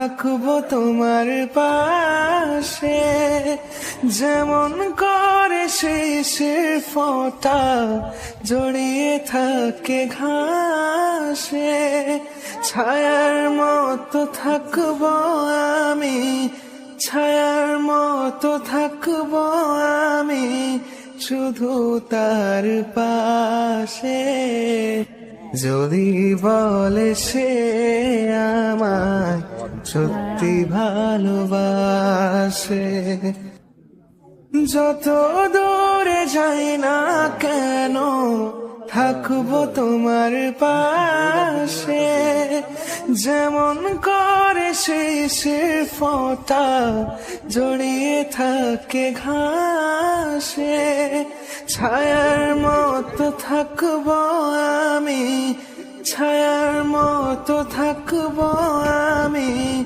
থাকবো তোমার পাশে, যেমন করে শেষের ফোঁটা জড়িয়ে থাকে ঘাসে। ছায়ার মতো থাকবো আমি, ছায়ার মতো থাকবো আমি, শুধু তার পাশে। যদি বলে সে আমায় সত্যি ভালোবাসে, যত দূরে যাই না কেন থাকবো তোমার পাশে। যেমন করে শেষের ফোঁটা জড়িয়ে থাকে ঘাসে। ছায়ার মতো থাকবো আমি, ছায়ার মতো থাকবো আমি।